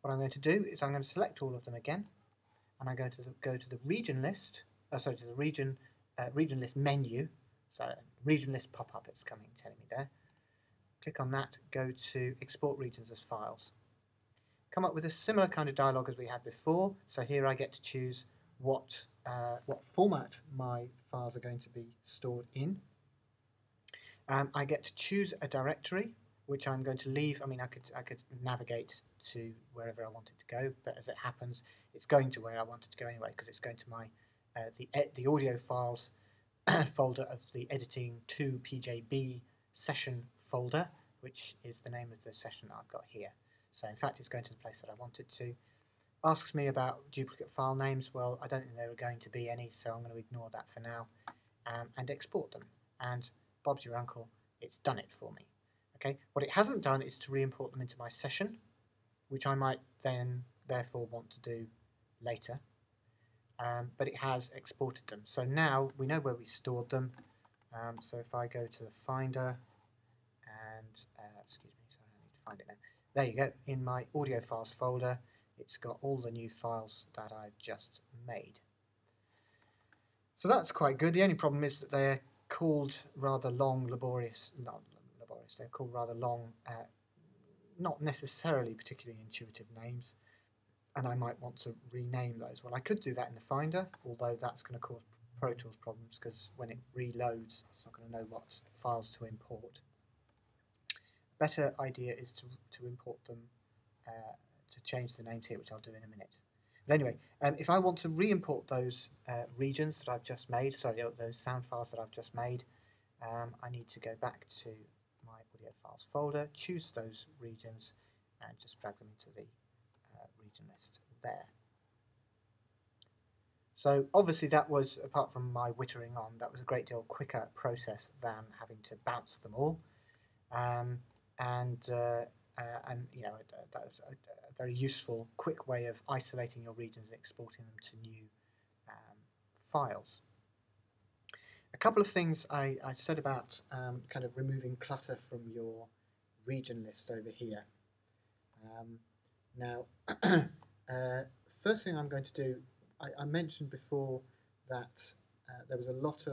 what I'm going to do is I'm going to select all of them again, and I'm going to go to the region list, to the region list menu. So region list pop-up, it's telling me there. Click on that, go to export regions as files. Come up with a similar kind of dialog as we had before. So here I get to choose what format my files are going to be stored in. I get to choose a directory, which I'm going to leave. I mean, I could navigate to wherever I want it to go, but as it happens, it's going to where I want it to go anyway, because it's going to my the audio files folder of the editing 2 PJB session folder, which is the name of the session that I've got here. So in fact, it's going to the place that I want it to. Asks me about duplicate file names. Well, I don't think there are going to be any, so I'm going to ignore that for now, and export them. And Bob's your uncle, it's done it for me. Okay, what it hasn't done is to re-import them into my session, which I might then therefore want to do later. But it has exported them. So now we know where we stored them. So if I go to the Finder and, excuse me, sorry, I need to find it now. There you go, in my audio files folder, it's got all the new files that I've just made. So that's quite good. The only problem is that they're called rather long, they're called rather long, not necessarily particularly intuitive names. And I might want to rename those. Well, I could do that in the Finder, although that's going to cause ProTools problems because when it reloads, it's not going to know what files to import. A better idea is to import them, to change the names here, which I'll do in a minute. But anyway, if I want to re-import those regions that I've just made, sorry, those sound files that I've just made, I need to go back to my audio files folder, choose those regions, and just drag them into the region list there. So obviously that was, apart from my wittering on, that was a great deal quicker process than having to bounce them all, and you know, that was a very useful, quick way of isolating your regions and exporting them to new files. A couple of things I said about kind of removing clutter from your region list over here. Now, first thing I'm going to do, I mentioned before that there was a lot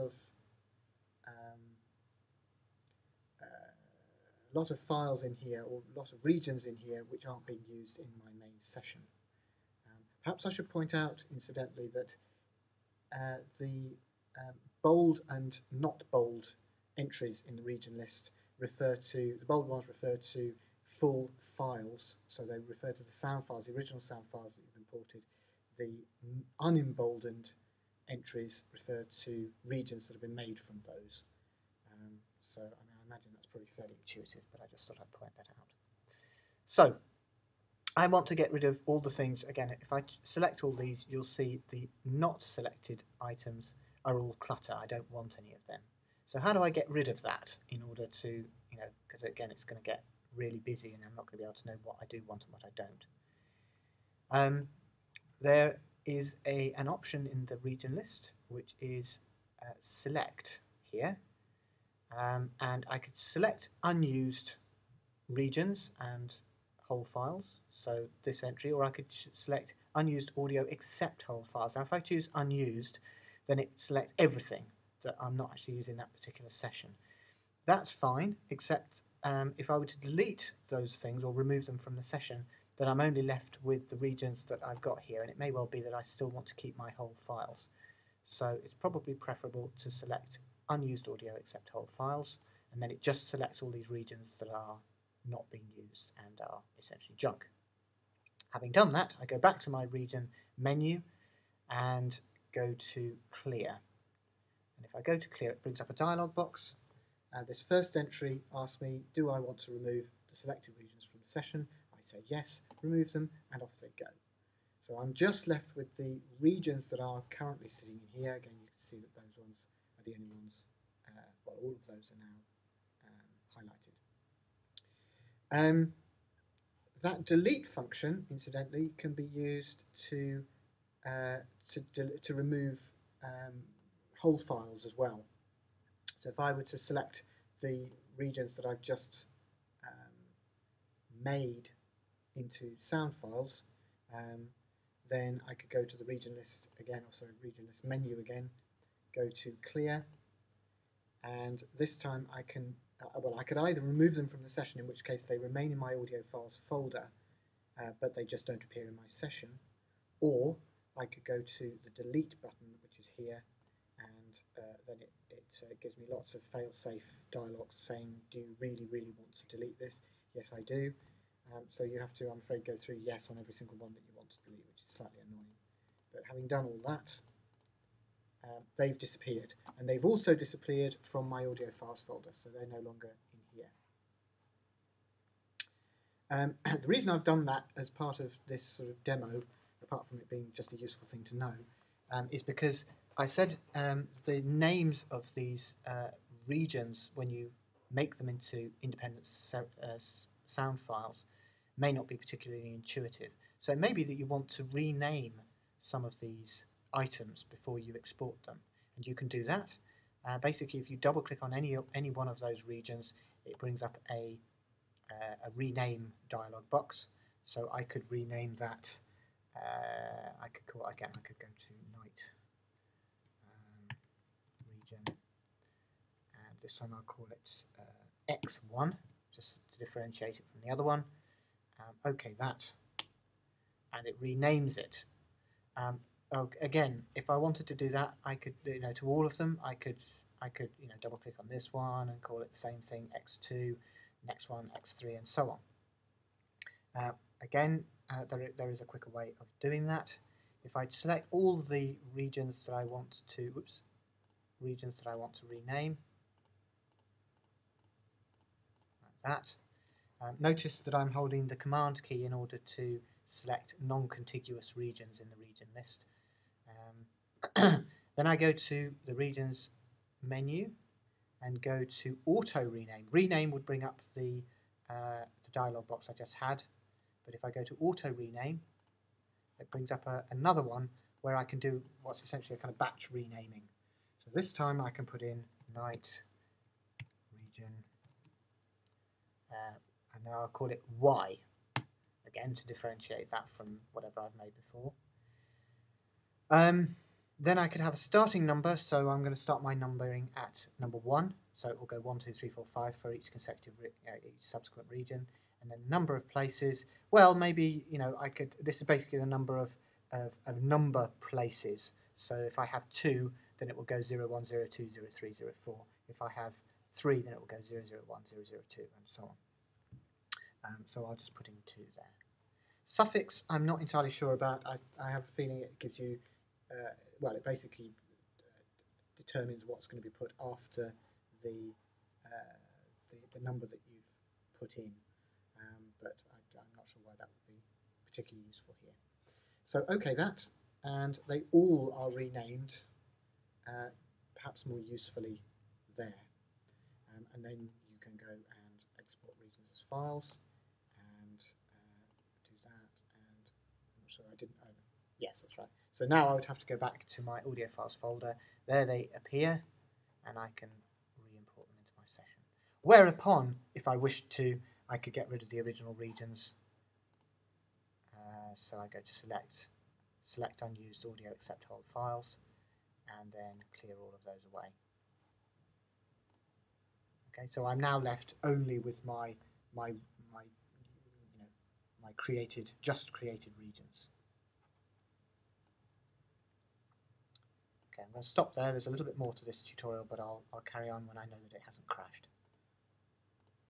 of files in here, or a lot of regions in here, which aren't being used in my main session. Perhaps I should point out, incidentally, that the bold and not bold entries in the region list refer to, the bold ones refer to full files, so they refer to the sound files, the original sound files that you've imported. The unemboldened entries refer to regions that have been made from those. So I mean, I imagine that's probably fairly intuitive, but I just thought I'd point that out. So I want to get rid of all the things. Again, if I select all these, you'll see the not selected items are all clutter. I don't want any of them. So how do I get rid of that in order to, you know, because again, it's going to get really busy and I'm not going to be able to know what I do want and what I don't. There is an option in the region list, which is select here. And I could select unused regions and whole files, so this entry, or I could select unused audio except whole files. Now if I choose unused, then it selects everything that I'm not actually using that particular session. That's fine, except if I were to delete those things or remove them from the session, then I'm only left with the regions that I've got here, and it may well be that I still want to keep my whole files. So it's probably preferable to select unused audio except whole files, and then it just selects all these regions that are not being used and are essentially junk. Having done that, I go back to my region menu and go to clear. And if I go to clear, it brings up a dialog box. This first entry asks me, do I want to remove the selected regions from the session? I say yes, remove them, and off they go. So I'm just left with the regions that are currently sitting in here. Again, you can see that those ones are the only ones, well, all of those are now highlighted. That delete function, incidentally, can be used to remove whole files as well. So if I were to select the regions that I've just made into sound files, then I could go to the region list again, or sorry, region list menu again, go to clear, and this time I can, well, I could either remove them from the session, in which case they remain in my audio files folder, but they just don't appear in my session, or I could go to the delete button, which is here, and then it gives me lots of fail-safe dialogues saying, do you really want to delete this? Yes, I do. So you have to, I'm afraid, go through yes on every single one that you want to delete, which is slightly annoying. But having done all that, they've disappeared. And they've also disappeared from my audio files folder, so they're no longer in here. The reason I've done that as part of this sort of demo, apart from it being just a useful thing to know, is because I said the names of these regions, when you make them into independent sound files, may not be particularly intuitive. So it may be that you want to rename some of these items before you export them, and you can do that. Basically, if you double click on any one of those regions, it brings up a rename dialog box. So I could rename that. I could call again. I could go to night region, and this one I'll call it X1, just to differentiate it from the other one. OK, that, and it renames it. Again, if I wanted to do that, I could, to all of them, I could, double click on this one and call it the same thing, X2, next one, X3, and so on. Again, there is a quicker way of doing that. If I select all the regions that I want to, rename, like that. Notice that I'm holding the Command key in order to select non-contiguous regions in the region list. Then I go to the Regions menu and go to Auto Rename. Rename would bring up the dialog box I just had, but if I go to Auto Rename, it brings up another one where I can do what's essentially a kind of batch renaming. So this time I can put in night region, and now I'll call it Y, again to differentiate that from whatever I've made before. Then I could have a starting number, so I'm going to start my numbering at number 1, so it will go 1, 2, 3, 4, 5 for each consecutive, each subsequent region, and then number of places. Well, maybe I could. This is basically the number of number places. So if I have 2, then it will go 0, 1, 0, 2, 0, 3, 0, 4. If I have 3, then it will go 0, 0, 1, 0, 0, 2, and so on. So I'll just put in 2 there. Suffix, I'm not entirely sure about. I have a feeling it gives you. Well, it basically determines what's going to be put after the number that you've put in, but I'm not sure why that would be particularly useful here. So OK, that, and they all are renamed, perhaps more usefully there, and then you can go and export regions as files and do that. And I'm not sure I didn't. Oh, yes, that's right. So now I would have to go back to my audio files folder. There they appear, and I can re-import them into my session. Whereupon, if I wished to, I could get rid of the original regions. So I go to select unused audio except hold files, and then clear all of those away. Okay, so I'm now left only with my just created regions. Okay, I'm going to stop there. There's a little bit more to this tutorial, but I'll carry on when I know that it hasn't crashed.